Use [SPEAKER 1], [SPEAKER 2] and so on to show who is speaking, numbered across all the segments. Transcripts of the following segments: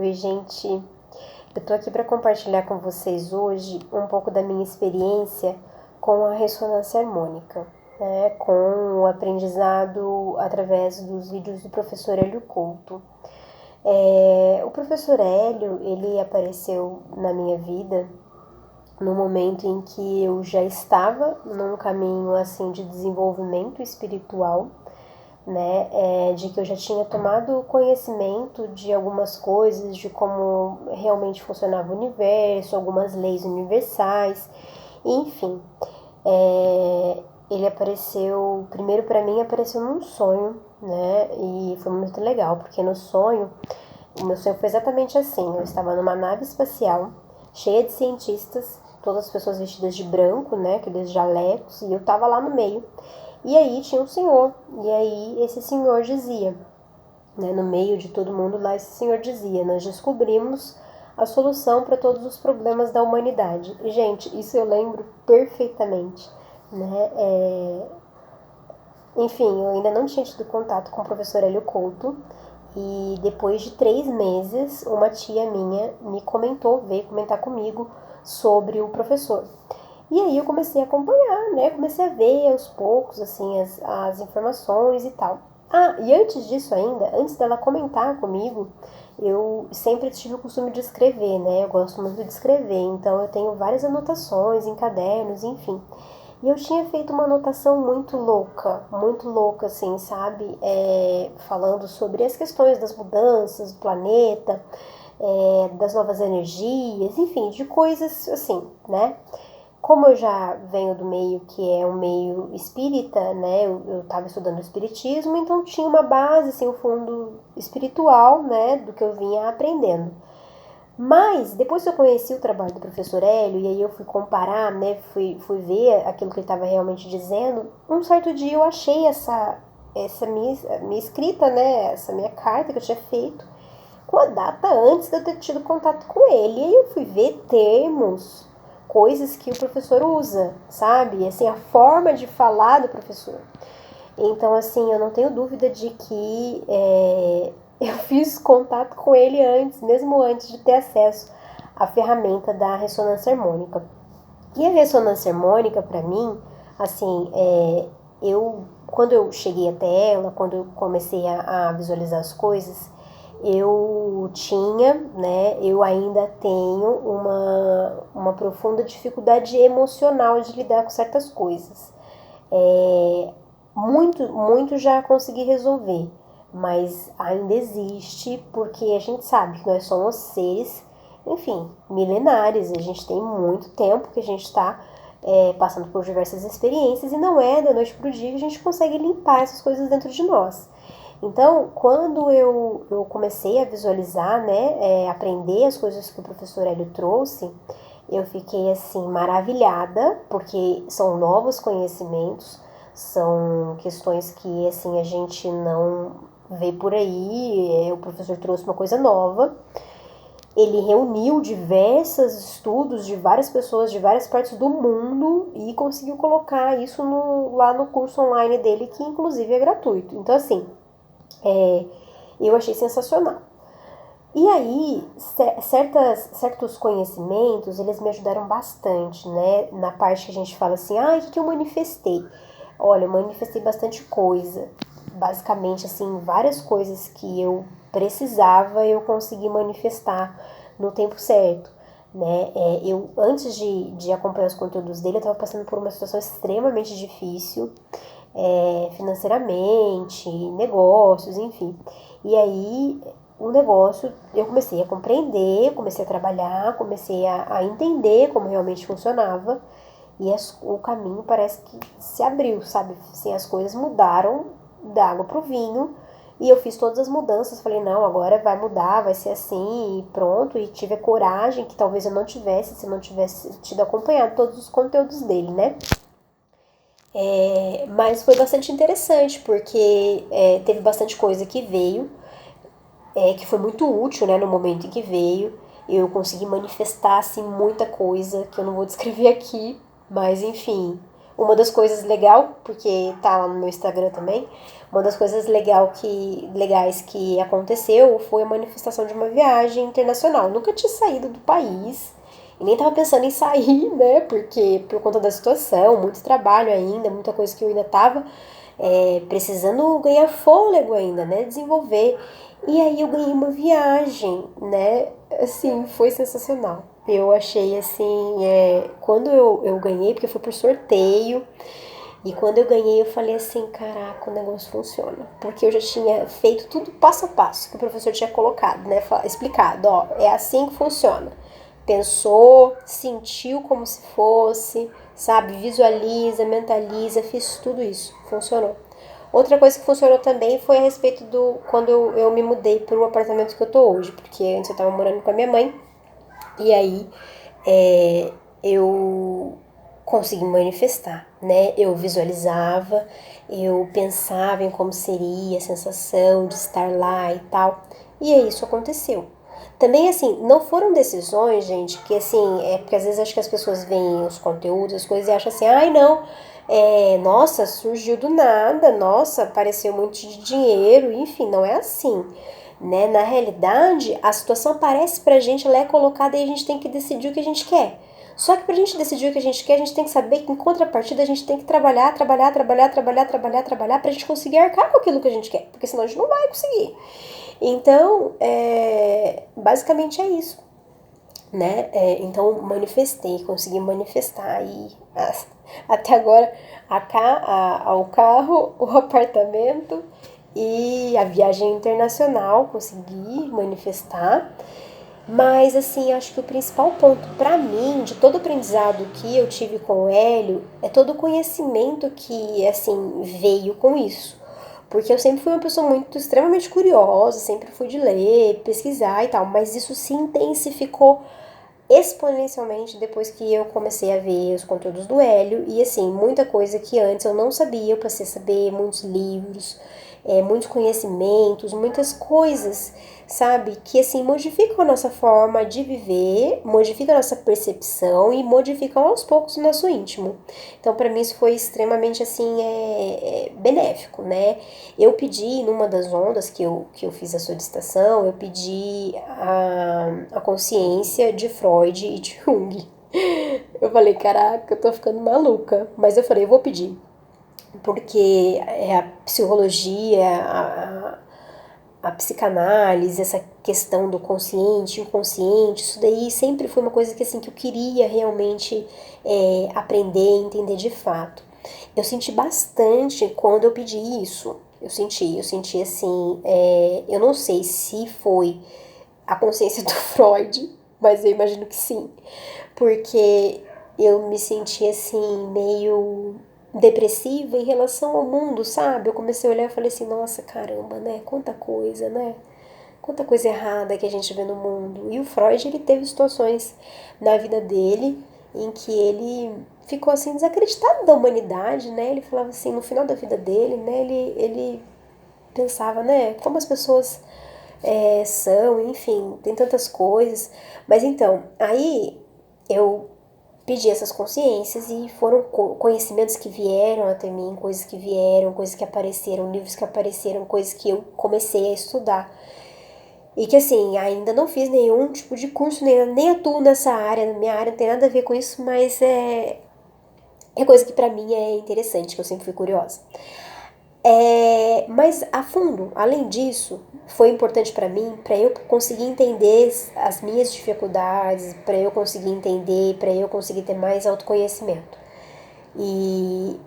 [SPEAKER 1] Oi, gente. Eu tô aqui para compartilhar com vocês hoje um pouco da minha experiência com a ressonância harmônica, né? Com o aprendizado através dos vídeos do professor Hélio Couto. O professor Hélio, ele apareceu na minha vida no momento em que eu já estava num caminho assim de desenvolvimento espiritual, né, de que eu já tinha tomado conhecimento de algumas coisas, de como realmente funcionava o universo, algumas leis universais, enfim. Ele apareceu, primeiro para mim apareceu num sonho, né, e foi muito legal, porque no sonho, o meu sonho foi exatamente assim, eu estava numa nave espacial, cheia de cientistas, todas as pessoas vestidas de branco, né, aqueles jalecos, e eu tava lá no meio. E aí tinha um senhor, e aí esse senhor dizia, né, no meio de todo mundo lá, esse senhor dizia: nós descobrimos a solução para todos os problemas da humanidade. E, gente, isso eu lembro perfeitamente, né? Enfim, eu ainda não tinha tido contato com o professor Hélio Couto, e depois de 3 meses, uma tia minha me comentou, veio comentar comigo sobre o professor. E aí eu comecei a acompanhar, né? Comecei a ver aos poucos, assim, as informações e tal. Ah, e antes disso ainda, antes dela comentar comigo, eu sempre tive o costume de escrever, né? Eu gosto muito de escrever, então eu tenho várias anotações em cadernos, enfim. E eu tinha feito uma anotação muito louca, assim, sabe? Falando sobre as questões das mudanças do planeta, das novas energias, enfim, de coisas assim, né? Como eu já venho do meio que é um meio espírita, né? Eu estava estudando espiritismo, então tinha uma base, assim, um fundo espiritual, né? Do que eu vinha aprendendo. Mas, depois que eu conheci o trabalho do professor Hélio, e aí eu fui comparar, né? Fui ver aquilo que ele estava realmente dizendo, um certo dia eu achei essa minha escrita, né? Essa minha carta que eu tinha feito, com a data antes de eu ter tido contato com ele. E aí eu fui ver termos, coisas que o professor usa, sabe? Assim, a forma de falar do professor. Então, assim, eu não tenho dúvida de que eu fiz contato com ele antes, mesmo antes de ter acesso à ferramenta da ressonância harmônica. E a ressonância harmônica, para mim, assim, quando eu cheguei até ela, quando eu comecei a visualizar as coisas, eu tinha, né, eu ainda tenho uma profunda dificuldade emocional de lidar com certas coisas. Muito já consegui resolver, mas ainda existe, porque a gente sabe que nós somos seres, enfim, milenares, a gente tem muito tempo que a gente está passando por diversas experiências, e não é da noite pro dia que a gente consegue limpar essas coisas dentro de nós. Então, quando eu comecei a visualizar, né, aprender as coisas que o professor Hélio trouxe, eu fiquei assim maravilhada, porque são novos conhecimentos, são questões que assim a gente não vê por aí. O professor trouxe uma coisa nova. Ele reuniu diversos estudos de várias pessoas de várias partes do mundo e conseguiu colocar isso lá no curso online dele, que inclusive é gratuito. Então, assim, eu achei sensacional. E aí, certos conhecimentos, eles me ajudaram bastante, né? Na parte que a gente fala assim, o que eu manifestei? Olha, eu manifestei bastante coisa. Basicamente, assim, várias coisas que eu precisava, eu consegui manifestar no tempo certo, né? Antes de acompanhar os conteúdos dele, eu estava passando por uma situação extremamente difícil, financeiramente, negócios, enfim. E aí, o negócio, eu comecei a compreender, comecei a trabalhar, comecei a entender como realmente funcionava, e o caminho parece que se abriu, sabe? Assim, as coisas mudaram da água pro vinho, e eu fiz todas as mudanças, falei, não, agora vai mudar, vai ser assim, e pronto, e tive a coragem que talvez eu não tivesse, se não tivesse tido acompanhado todos os conteúdos dele, né? Mas foi bastante interessante, porque teve bastante coisa que veio, que foi muito útil, né, no momento em que veio. Eu consegui manifestar, assim, muita coisa que eu não vou descrever aqui, mas enfim, Uma das coisas legal, porque tá lá no meu Instagram também, uma das coisas legais que aconteceu foi a manifestação de uma viagem internacional. Nunca tinha saído do país e nem tava pensando em sair, né? Porque por conta da situação, muito trabalho ainda, muita coisa que eu ainda tava precisando ganhar fôlego ainda, né? Desenvolver. E aí eu ganhei uma viagem, né? Assim, foi sensacional. Eu achei assim, quando eu ganhei, porque foi por sorteio, e quando eu ganhei eu falei assim, caraca, o negócio funciona. Porque eu já tinha feito tudo passo a passo que o professor tinha colocado, né? Explicado, ó, é assim que funciona. Pensou, sentiu como se fosse, sabe? Visualiza, mentaliza, fiz tudo isso. Funcionou. Outra coisa que funcionou também foi a respeito do quando eu me mudei para o apartamento que eu tô hoje, porque antes eu tava morando com a minha mãe, e aí eu consegui manifestar, né? Eu visualizava, eu pensava em como seria a sensação de estar lá e tal, e aí isso aconteceu. Também, assim, não foram decisões, gente, que assim, porque às vezes acho que as pessoas veem os conteúdos, as coisas e acham assim, ai não, nossa, surgiu do nada, nossa, apareceu muito de dinheiro, enfim, não é assim, né? Na realidade, a situação aparece pra gente, ela é colocada e a gente tem que decidir o que a gente quer. Só que pra gente decidir o que a gente quer, a gente tem que saber que em contrapartida a gente tem que trabalhar pra gente conseguir arcar com aquilo que a gente quer, porque senão a gente não vai conseguir. Então, basicamente é isso, né? Então, manifestei, consegui manifestar e até agora o carro, o apartamento e a viagem internacional consegui manifestar. Mas assim, acho que o principal ponto para mim, de todo o aprendizado que eu tive com o Hélio, é todo o conhecimento que assim veio com isso. Porque eu sempre fui uma pessoa muito extremamente curiosa, sempre fui de ler, pesquisar e tal, mas isso se intensificou exponencialmente depois que eu comecei a ver os conteúdos do Hélio e assim, muita coisa que antes eu não sabia, eu passei a saber, muitos livros, muitos conhecimentos, muitas coisas, sabe, que assim modificam a nossa forma de viver, modificam a nossa percepção e modificam aos poucos o nosso íntimo. Então, para mim isso foi extremamente assim benéfico, né? Eu pedi numa das ondas que eu fiz a solicitação, eu pedi a consciência de Freud e de Jung. Eu falei, caraca, eu tô ficando maluca. Mas eu falei, eu vou pedir. Porque a psicologia, a psicanálise, essa questão do consciente, inconsciente, isso daí sempre foi uma coisa que, assim, que eu queria realmente aprender, entender de fato. Eu senti bastante quando eu pedi isso. Eu senti assim, eu não sei se foi a consciência do Freud, mas eu imagino que sim, porque eu me senti assim, meio depressiva em relação ao mundo, sabe? Eu comecei a olhar e falei assim, nossa, caramba, né? Quanta coisa, né? Quanta coisa errada que a gente vê no mundo. E o Freud, ele teve situações na vida dele em que ele ficou assim desacreditado da humanidade, né? Ele falava assim, no final da vida dele, né? Ele pensava, né? Como as pessoas são, enfim, tem tantas coisas. Mas então, aí eu pedi essas consciências e foram conhecimentos que vieram até mim, coisas que vieram, coisas que apareceram, livros que apareceram, coisas que eu comecei a estudar. E que assim, ainda não fiz nenhum tipo de curso, nem atuo nessa área, minha área não tem nada a ver com isso, mas é coisa que pra mim é interessante, que eu sempre fui curiosa. Mas a fundo, além disso, foi importante pra mim, pra eu conseguir entender as minhas dificuldades, pra eu conseguir entender, pra eu conseguir ter mais autoconhecimento. E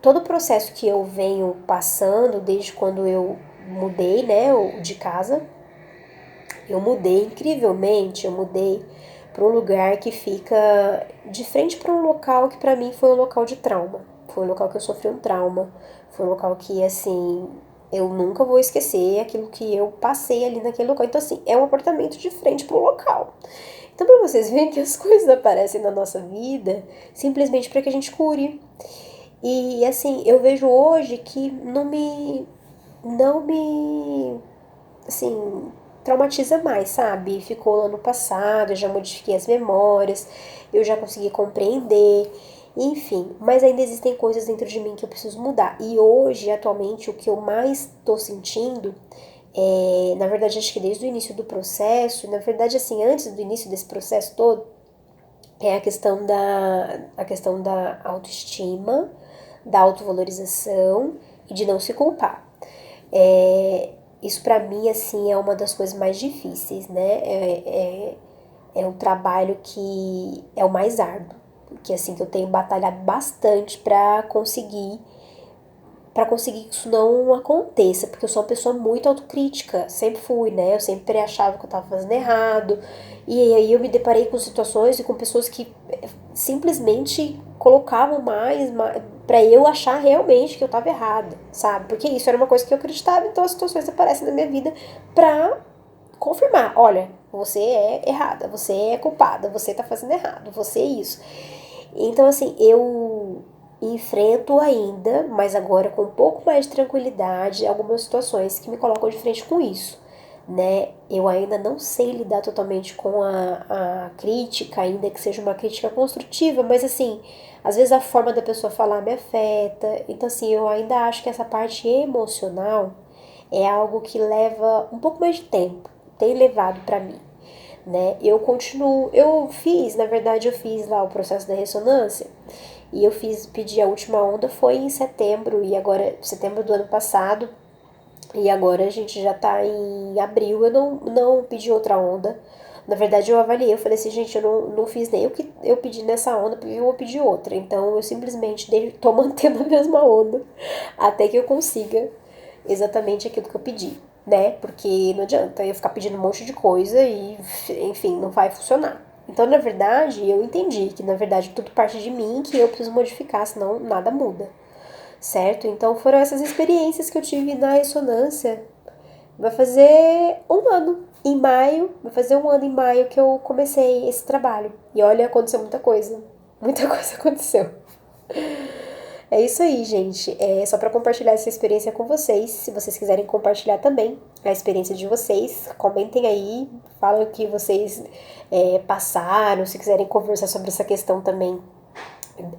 [SPEAKER 1] todo o processo que eu venho passando desde quando eu mudei, né, de casa, eu mudei incrivelmente, eu mudei para um lugar que fica de frente para um local que para mim foi um local de trauma. Foi um local que eu sofri um trauma, foi um local que assim, eu nunca vou esquecer aquilo que eu passei ali naquele local. Então assim, é um apartamento de frente para o local. Então para vocês verem que as coisas aparecem na nossa vida simplesmente para que a gente cure. E assim, eu vejo hoje que não me assim, traumatiza mais, sabe? Ficou lá no passado, eu já modifiquei as memórias, eu já consegui compreender. Enfim, mas ainda existem coisas dentro de mim que eu preciso mudar. E hoje, atualmente, o que eu mais tô sentindo na verdade, acho que desde o início do processo, na verdade, assim, antes do início desse processo todo, é a questão da autoestima, da autovalorização e de não se culpar. Isso pra mim, assim, é uma das coisas mais difíceis, né? É um trabalho que é o mais árduo, que assim que eu tenho batalhado bastante para conseguir que isso não aconteça, porque eu sou uma pessoa muito autocrítica, sempre fui, né? Eu sempre achava que eu tava fazendo errado. E aí eu me deparei com situações e com pessoas que simplesmente colocavam mais para eu achar realmente que eu tava errada, sabe? Porque isso era uma coisa que eu acreditava, então as situações aparecem na minha vida pra confirmar, olha, você é errada, você é culpada, você tá fazendo errado, você é isso. Então, assim, eu enfrento ainda, mas agora com um pouco mais de tranquilidade, algumas situações que me colocam de frente com isso, né? Eu ainda não sei lidar totalmente com a crítica, ainda que seja uma crítica construtiva, mas assim, às vezes a forma da pessoa falar me afeta. Então, assim, eu ainda acho que essa parte emocional é algo que leva um pouco mais de tempo, tem levado pra mim, né? Eu continuo, na verdade, eu fiz lá o processo da ressonância e pedi a última onda foi em setembro e agora, setembro do ano passado, e agora a gente já tá em abril, eu não pedi outra onda. Na verdade, eu avaliei, eu falei assim, gente, eu não fiz nem o que eu pedi nessa onda, porque eu vou pedir outra. Então, eu simplesmente tô mantendo a mesma onda até que eu consiga exatamente aquilo que eu pedi, né? Porque não adianta eu ficar pedindo um monte de coisa e, enfim, não vai funcionar. Então, na verdade, eu entendi que, na verdade, tudo parte de mim que eu preciso modificar, senão nada muda, certo? Então, foram essas experiências que eu tive na ressonância. Vai fazer um ano em maio, vai fazer um ano em maio que eu comecei esse trabalho. E olha, aconteceu muita coisa. Muita coisa aconteceu. É isso aí, gente. É só para compartilhar essa experiência com vocês. Se vocês quiserem compartilhar também a experiência de vocês, comentem aí, falem o que vocês passaram, se quiserem conversar sobre essa questão também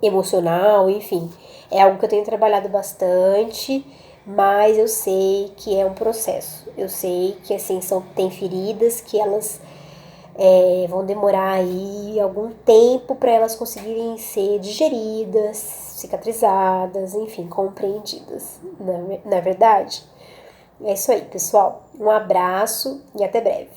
[SPEAKER 1] emocional, enfim. É algo que eu tenho trabalhado bastante, mas eu sei que é um processo. Eu sei que assim tem feridas que elas vão demorar aí algum tempo para elas conseguirem ser digeridas, cicatrizadas, enfim, compreendidas, não é verdade? É isso aí, pessoal. Um abraço e até breve.